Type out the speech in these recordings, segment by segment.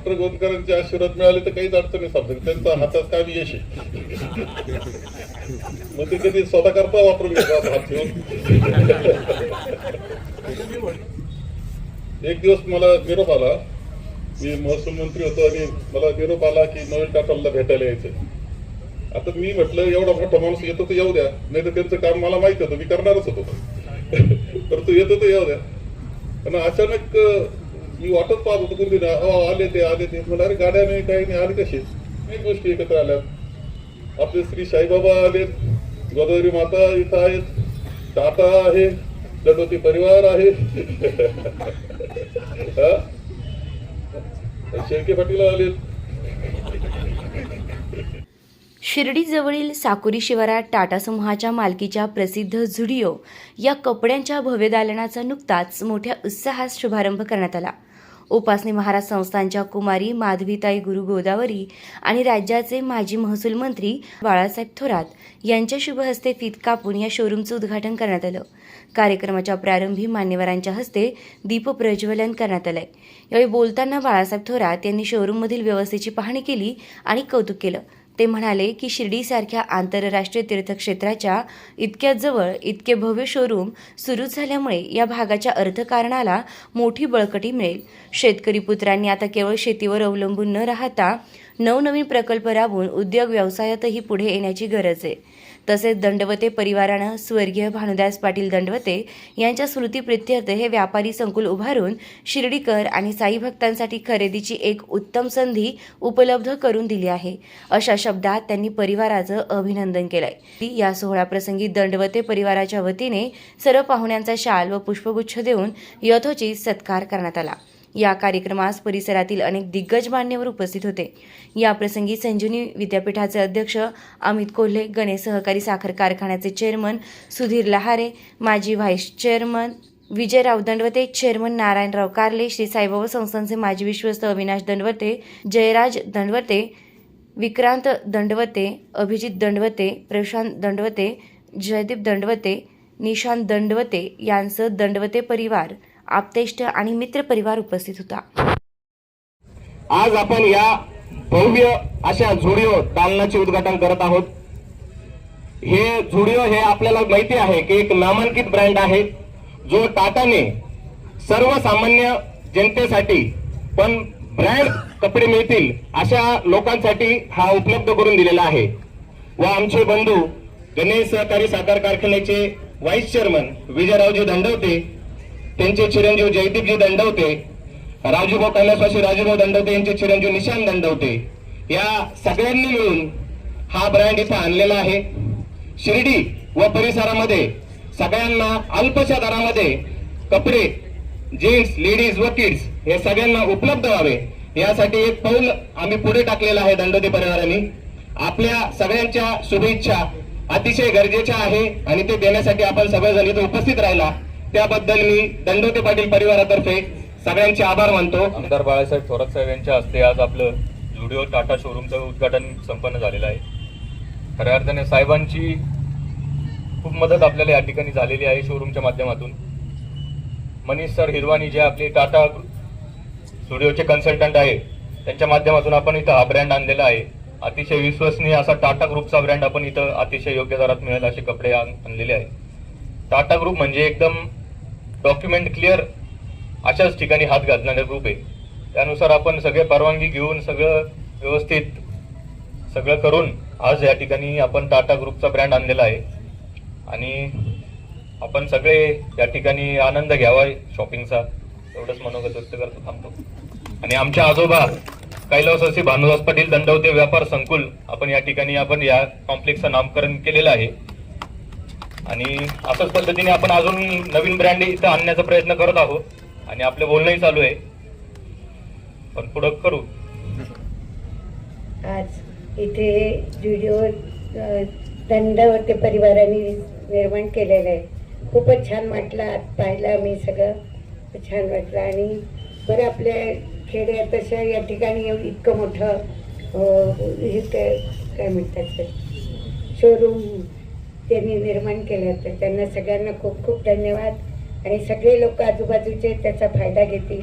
Doctor गोंदकरांचे आशीर्वाद मिळाले तर काहीच अडचण नाही समजा, त्यांचा हातात काम यश आहे. मग ते कधी स्वतः करता वापरून घेतात हात घेऊन. एक दिवस मला निरोप आला, मी महसूल मंत्री होतो आणि मला निरोप आला की नवीन टाटाला भेटायला यायचं. आता मी म्हटलं एवढा मोठा माणूस येतो तर येऊ द्या, नाही तर त्यांचं काम मला माहिती होतं, मी करणारच होतो. तर तो येतो तर येऊ द्या. पण अचानक मी वाटत पाहत होतो कोणती आले ते मला अरे गाड्या नाही काही नाही, आले कसे काही गोष्टी एकत्र आल्यात. आपले श्री साईबाबा आलेत, गोदावरी माता इथं आहेत, टाटा आहे, दंडवती परिवार आहे, शेळके पाटील आलेत. शिर्डीजवळील साकुरी शिवारात टाटा समूहाच्या मालकीच्या प्रसिद्ध झुडिओ या कपड्यांच्या भव्य दालनाचा नुकताच मोठ्या उत्साहात शुभारंभ करण्यात आला. उपासनी महाराज संस्थानच्या कुमारी माधवीताई गुरु गोदावरी आणि राज्याचे माजी महसूल मंत्री बाळासाहेब थोरात यांच्या शुभ हस्ते फीत कापून या शोरूमचं उद्घाटन करण्यात आलं. कार्यक्रमाच्या प्रारंभी मान्यवरांच्या हस्ते दीप प्रज्वलन करण्यात आलंय. यावेळी बोलताना बाळासाहेब थोरात यांनी शोरूममधील व्यवस्थेची पाहणी केली आणि कौतुक केलं. ते म्हणाले की शिर्डीसारख्या आंतरराष्ट्रीय तीर्थक्षेत्राच्या इतक्या जवळ इतके भव्य शोरूम सुरू झाल्यामुळे या भागाच्या अर्थकारणाला मोठी बळकटी मिळेल. शेतकरी पुत्रांनी आता केवळ शेतीवर अवलंबून न राहता नवनवीन प्रकल्प राबवून उद्योग व्यवसायातही पुढे येण्याची गरज आहे. तसेच दंडवते परिवारानं स्वर्गीय भानुदास पाटील दंडवते यांच्या स्मृतीप्रित्यर्थ हे व्यापारी संकुल उभारून शिर्डीकर आणि साई भक्तांसाठी खरेदीची एक उत्तम संधी उपलब्ध करून दिली आहे, अशा शब्दात त्यांनी परिवाराचं अभिनंदन केलंय. या सोहळ्याप्रसंगी दंडवते परिवाराच्या वतीने सर्व पाहुण्यांचा शाल व पुष्पगुच्छ देऊन यथोचित सत्कार करण्यात आला. या कार्यक्रमास परिसरातील अनेक दिग्गज मान्यवर उपस्थित होते. या प्रसंगी संजीवनी विद्यापीठाचे अध्यक्ष अमित कोल्हे, गणेश सहकारी साखर कारखान्याचे चेअरमन सुधीर लहारे, माजी vice chairman Vijayrao Dandavate, chairman Narayanrao Karle, Shri Saibaba संस्थानचे माजी विश्वस्त अविनाश दंडवते, जयराज दंडवते, विक्रांत दंडवते, अभिजित दंडवते, प्रशांत दंडवते, जयदीप दंडवते, निशांत दंडवते यांसह दंडवते परिवार, आप्तेष्ट आणि मित्र परिवार उपस्थित होता. आज आपण या भव्य अशा झुडिओ दालनाचे उद्घाटन करत आहोत. हे झुडिओ हे आपल्याला माहिती आहे की एक नामांकित ब्रँड आहे, जो टाटाने सर्वसामान्य जनतेसाठी पण ब्रँड कपडे मिळतील अशा लोकांसाठी हा उपलब्ध करून दिलेला आहे. व आमचे बंधू गणेश सहकारी साखर कारखान्याचे व्हाईस चेअरमन विजयरावजी दंडवते, त्यांचे चिरंजीव जयदीपजी दंडवते, राजूभाऊ कैलासवासी राजूभाऊ दंडवते यांचे चिरंजीव निशांत दंडवते, या सगळ्यांनी मिळून हा ब्रँड इथं आणलेला आहे. शिर्डी व परिसरामध्ये सगळ्यांना अल्पशा दरामध्ये कपडे जेंट्स, लेडीज व किड्स हे सगळ्यांना उपलब्ध व्हावे यासाठी एक पाऊल आम्ही पुढे टाकलेलं आहे. दंडवते परिवाराने आपल्या सगळ्यांच्या शुभेच्छा अतिशय गरजेच्या आहे आणि ते देण्यासाठी आपण सगळेजण इथे उपस्थित राहिला त्याबद्दल मी दंडवते पाटील परिवारातर्फे सगळ्यांचे आभार मानतो. आमदार बाळासाहेब थोरात साहेब यांच्या हस्ते आज आपलं झुडिओ टाटा शोरूमचं उद्घाटन संपन्न झालेलं आहे. खऱ्या अर्थाने साहेबांची खूप मदत आपल्याला या ठिकाणी झालेली आहे शोरूमच्या माध्यमातून. मनीष सर हिरवानी जे आपले टाटा झुडिओचे कन्सल्टंट आहे त्यांच्या माध्यमातून आपण इथं हा ब्रँड आणलेला आहे. अतिशय विश्वसनीय असा टाटा ग्रुपचा ब्रँड आपण इथं अतिशय योग्य दरात मिळेल असे कपडे आणलेले आहे. टाटा ग्रुप म्हणजे एकदम डॉक्युमेंट क्लिअर अशाच ठिकाणी हात घालणारे ग्रुप आहे. त्यानुसार आपण सगळे परवानगी घेऊन सगळं व्यवस्थित सगळं करून आज या ठिकाणी आपण टाटा ग्रुपचा ब्रँड आणलेला आहे आणि आपण सगळे या ठिकाणी आनंद घ्यावा शॉपिंगचा एवढंच मनोगत व्यक्त करतो थांबतो. आणि आमच्या आजोबा कैलासवासी भानुदास पाटील दंडवते व्यापार संकुल आपण या ठिकाणी आपण या कॉम्प्लेक्सचं नामकरण केलेलं आहे आणि अशाच पद्धतीने आपण अजून नवीन ब्रँड इथं आणण्याचा प्रयत्न करत आहोत आणि आपलं बोलणंही चालू आहे, पण पुढं करू. आज इथे झुडिओ दंडवते परिवाराने निर्माण केलेलं आहे. खूपच छान वाटलं. आज पाहिलं मी सगळं छान वाटलं आणि बरं आपल्या खेड्यात तशा या ठिकाणी इतकं मोठं हे काय म्हणतात शोरूम त्यांनी निर्माण केलं. तर त्यांना सगळ्यांना खूप खूप धन्यवाद आणि सगळे लोक आजूबाजूचे त्याचा फायदा घेतील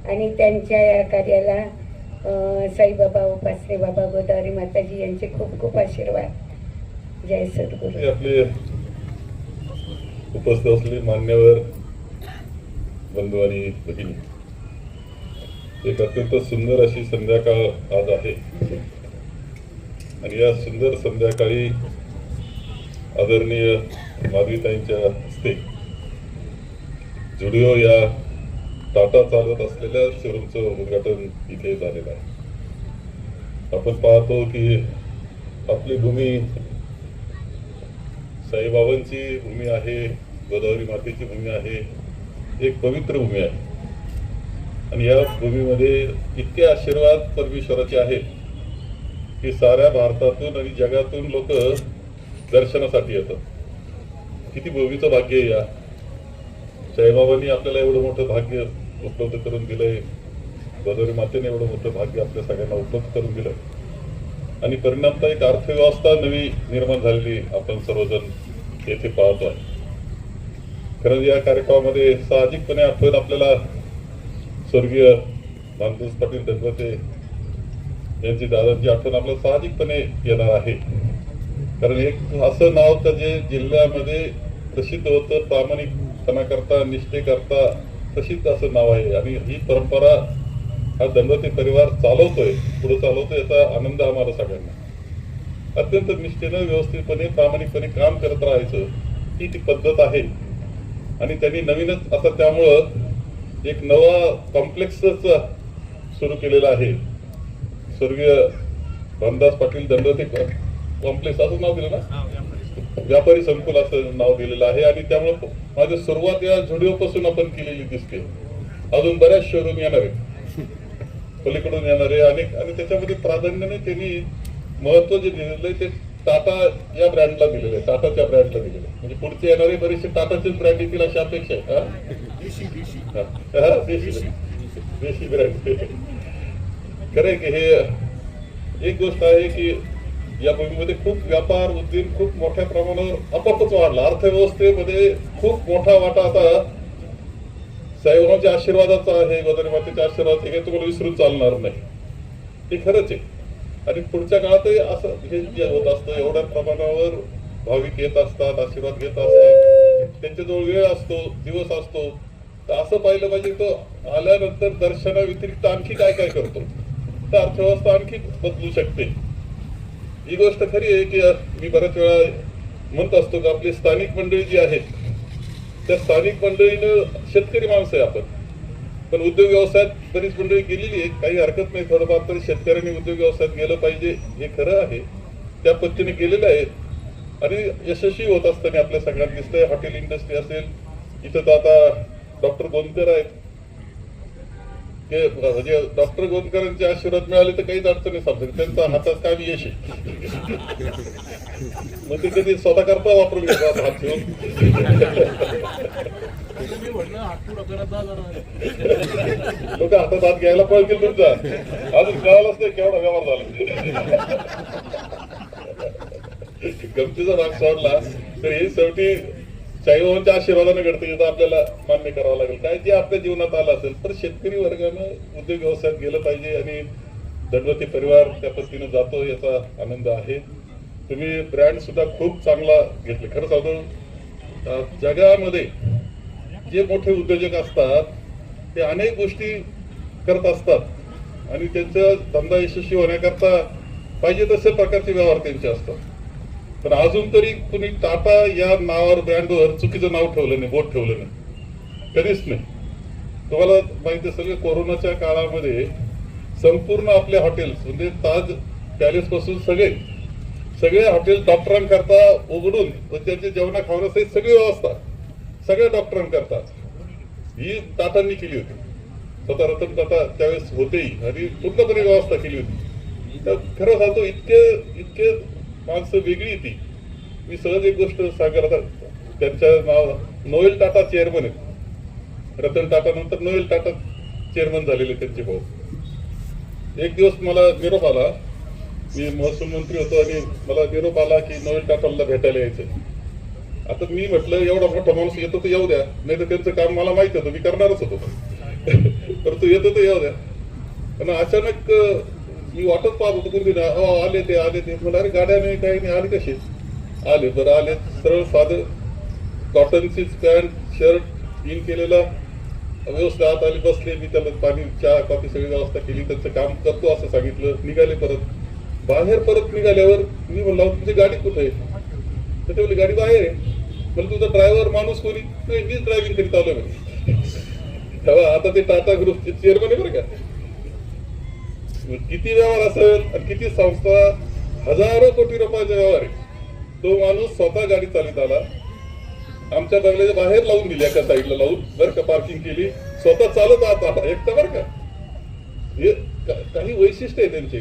आणि त्यांच्या या कार्याला साईबाबा उपासने बाबा गोदावरी माताजी यांचे खूप खूप आशीर्वाद. जय सद्गुरू. हे आपले उपस्थित असलेले मान्यवर बंधू आणि भगिनी, एक अत्यंत सुंदर अशी संध्याकाळ आज आहे आणि या सुंदर संध्याकाळी आदरणीय माधवीताईंच्या हस्ते जुडिओ या टाटा चालवत असलेल्या शोरूमचं उद्घाटन इथे झालेलं आहे. आपण पाहतो की आपली भूमी साईबाबांची भूमी आहे, गोदावरी मातेची भूमी आहे, एक पवित्र भूमी आहे आणि या भूमीमध्ये इतके आशीर्वाद परमेश्वराचे आहेत की साऱ्या भारतातून आणि जगातून लोक दर्शनासाठी येतात. किती भूमीचं भाग्य आहे या साईबाबांनी आपल्याला एवढं मोठं भाग्य उपलब्ध करून दिलंय, गोदावरी मातेने एवढं मोठं भाग्य आपल्या सगळ्यांना उपलब्ध करून दिलंय आणि परिणामतः एक अर्थव्यवस्था नवी निर्माण झालेली आपण सर्वजण येथे पाहतो आहे. खरं या कार्यक्रमामध्ये साहजिकपणे आठवण आपल्याला स्वर्गीय मानदास पाटील दंडवते यांची दादांची आठवण आपल्याला साहजिकपणे येणार आहे. कारण एक असं नाव तर जे जिल्ह्यामध्ये प्रसिद्ध होतं, प्रामाणिकपणा करता, निष्ठेकरता प्रसिद्ध असं नाव आहे आणि ही परंपरा हा दंडवते परिवार चालवतोय, पुढे चालवतोय, याचा आनंद आम्हाला सगळ्यांना. अत्यंत निष्ठेनं, व्यवस्थितपणे, प्रामाणिकपणे काम करत राहायचं ही ती पद्धत आहे आणि त्यांनी नवीनच आता त्यामुळं एक नवा कॉम्प्लेक्सच सुरू केलेला आहे. स्वर्गीय रामदास पाटील दंडवते कॉम्प्लेक्स असं नाव दिलं ना, व्यापारी संकुल असं नाव दिलेलं आहे आणि त्यामुळे माझी सुरुवात या झुडिओ पासून आपण केलेली दिसते. अजून बऱ्याच शोरूम येणार आहेत, पलीकडून येणारे अनेक, आणि त्याच्यामध्ये प्राधान्याने त्यांनी महत्व जे दिलेलं आहे ते टाटा या ब्रँडला दिलेलं आहे, टाटाच्या ब्रँडला दिलेलं आहे. म्हणजे पुढचे येणारे बरेचसे टाटाचेच ब्रँड येतील अशी अपेक्षा आहे. देशी ब्रँड. खरंय की हे एक गोष्ट आहे की या भूमीमध्ये खूप व्यापार उद्योग खूप मोठ्या प्रमाणावर आपोआपच वाढला. अर्थव्यवस्थेमध्ये खूप मोठा वाटा आता साईबाबांच्या आशीर्वादाचा आहे, गोदावरी मातेच्या आशीर्वाद हे तुम्हाला विसरून चालणार नाही. हे खरंच आहे आणि पुढच्या काळातही असं हे जे होत असतं, एवढ्या प्रमाणावर भाविक येत असतात, आशीर्वाद घेत असतात, त्यांच्याजवळ वेळ असतो, दिवस असतो. तर असं पाहिलं पाहिजे तो आल्यानंतर दर्शना व्यतिरिक्त आणखी काय काय करतो, तर अर्थव्यवस्था आणखी बदलू शकते. ही गोष्ट खरी आहे की मी बऱ्याच वेळा म्हणत असतो की आपली स्थानिक मंडळी जी आहेत त्या स्थानिक मंडळीनं शेतकरी माणसं आहे आपण, पण उद्योग व्यवसायात बरीच मंडळी गेलेली आहे, काही हरकत नाही, थोडंफार तरी शेतकऱ्यांनी उद्योग व्यवसायात गेलं पाहिजे हे खरं आहे. त्या पद्धतीने गेलेलं आहे आणि यशस्वी होत असताना आपल्या सगळ्यांना दिसतंय. हॉटेल इंडस्ट्री असेल, इथं तर आता डॉक्टर गोंदकर आहेत, ते म्हणजे डॉक्टर गोंदकरांचे आशीर्वाद मिळाले तर काहीच अडचण नाही, समजा त्यांचा हातात काम यश आहे. मग ते कधी स्वतः करता वापरून घेतात हात ठेवून. लोक हातात हात घ्यायला पळतील तुमचा, अजून कळालंच नाही केवढा व्यवहार झाला. गमतीचा भाग सोडला तर ही शेवटी साईबाबांच्या आशीर्वादाने घडते, याचं आपल्याला मान्य करावं लागेल. काय जे आपल्या जीवनात आलं असेल तर शेतकरी वर्गानं उद्योग व्यवसायात गेलं पाहिजे आणि दंडवती परिवार त्या पद्धतीने जातो, याचा आनंद आहे. तुम्ही ब्रँड सुद्धा खूप चांगला घेतले. खरं सांगतो जगामध्ये जे मोठे उद्योजक असतात ते अनेक गोष्टी करत असतात आणि त्यांचा धंदा यशस्वी होण्याकरता पाहिजे तसे प्रकारचे व्यवहार त्यांचे असतात. पण अजून तरी कुणी टाटा या नावावर ब्रँडवर चुकीचं नाव ठेवलं नाही, बोट ठेवलं नाही, कधीच नाही. तुम्हाला माहिती आहे सगळे कोरोनाच्या काळामध्ये संपूर्ण आपले हॉटेल्स म्हणजे ताज पॅलेस पासून सगळे हॉटेल डॉक्टरांकरता उघडून व त्यांचे जेवणा खावण्यासाठी सगळी व्यवस्था सगळ्या डॉक्टरांकरता ही टाटांनी केली होती. स्वतः रतन टाटा त्यावेळेस होतेही आणि पूर्णपणे व्यवस्था केली होती. तर खरं सांगतो इतके माणसं वेगळी ती. मी सहज एक गोष्ट सांगायला, त्यांच्या नाव नोएल टाटा चेअरमन आहेत. रतन टाटा नंतर नोएल टाटा चेअरमन झालेले त्यांचे भाऊ. एक दिवस मला निरोप आला, मी महसूल मंत्री होतो आणि मला निरोप आला की नोएल टाटाला भेटायला यायचं. आता मी म्हटलं एवढा मोठा माणूस येतो तर येऊ द्या, नाही तर त्यांचं काम मला माहिती होतं, मी करणारच होतो. परंतु येतो तर येऊ द्या. पण अचानक मी वाटत पाहत होतो कुठे आले ते मला अरे गाड्या नाही काही नाही आले कसे आले बरं आले सरळ साधं कॉटनचीच पॅन्ट शर्ट इन केलेला व्यवस्था आत आली बसले मी त्याला पाणी चहा कॉफी सगळी व्यवस्था केली त्यांचं काम करतो असं सांगितलं निघाले परत बाहेर परत निघाल्यावर मी म्हणलो तुमची गाडी कुठे आहे तर ते बोलले गाडी बाहेर आहे मला तुझा ड्रायव्हर माणूस कोणी मीच ड्रायव्हिंग करीत आलो तेव्हा आता ते टाटा ग्रुपचे चेअरमन आहे बरं का किती व्यवहार असेल आणि किती संस्था हजारो कोटी रुपयाचा व्यवहार आहे तो माणूस स्वतः गाडी चालित आला आमच्या बंगल्याच्या बाहेर लावून दिली एका साईडला लावून बरं का पार्किंग केली स्वतः चालत आला एकटा बरं का हे काही वैशिष्ट्य आहे त्यांचे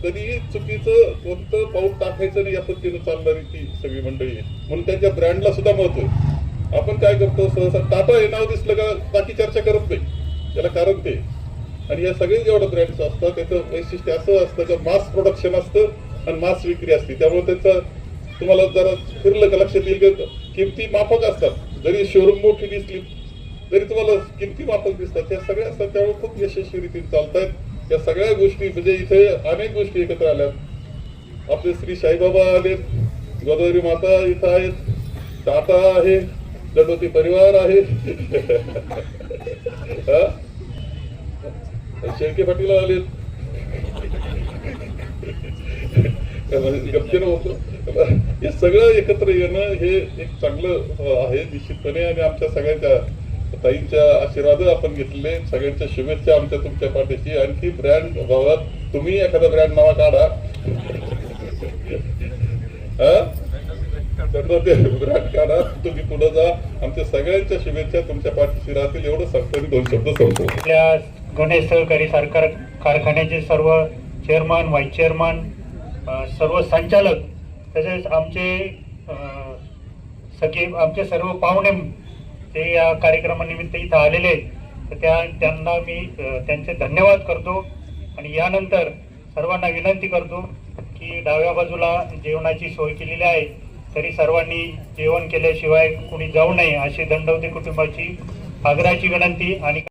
कधीही चुकीचं कोणतं पाऊल टाकायचं नाही या पद्धतीनं चालणारी ती सगळी मंडळी आहे म्हणून त्यांच्या ब्रँडला सुद्धा महत्व आहे आपण काय करतो सहसा टाटा हे नाव दिसलं का बाकी चर्चा करत नाही त्याला कारण ते आणि या सगळे जेवढं ब्रँड्स असतात त्याचं वैशिष्ट्य असं असतं का मास प्रोडक्शन असतं आणि मास विक्री असते त्यामुळे त्याचं तुम्हाला जरा फिरलं का लक्षात येईल का किमती माफक असतात जरी शोरूम मोठी दिसली तरी तुम्हाला किमती माफक दिसतात त्या सगळ्या असतात त्यामुळे खूप यशस्वी रीतीने चालतायत या सगळ्या गोष्टी म्हणजे इथे अनेक गोष्टी एकत्र आल्यात आपले श्री साईबाबा आलेत गोदावरी माता इथं आहेत टाटा आहे गणपती परिवार आहे शेळके पाटील आलेत गपचेनं होतो हे सगळं एकत्र येणं हे एक चांगलं आहे निश्चितपणे आणि आमच्या सगळ्यांच्या ताईंच्या आशीर्वाद आपण घेतलेले सगळ्यांच्या शुभेच्छा आमच्या तुमच्या पाठीशी आणखी ब्रँड भावात तुम्ही एखादा ब्रँड नावा काढा ब्रँड काढा तुम्ही पुढे जा आमच्या सगळ्यांच्या शुभेच्छा तुमच्या पाठीशी राहतील एवढं सांगतो दोन शब्द सांगतो आपल्या गणेश सहकारी सहकार कारखान्याचे सर्व चेअरमन व्हाईस चेअरमन सर्व संचालक तसेच आमचे सर्व पाहुणे ते या कार्यक्रमानिमित्त इथं आलेले आहेत तर त्यांना मी त्यांचे धन्यवाद करतो आणि यानंतर सर्वांना विनंती करतो की डाव्या बाजूला जेवणाची सोय केलेली आहे तरी सर्वांनी जेवण केल्याशिवाय कुणी जाऊ नये अशी दंडवती कुटुंबाची आग्रहाची विनंती आणि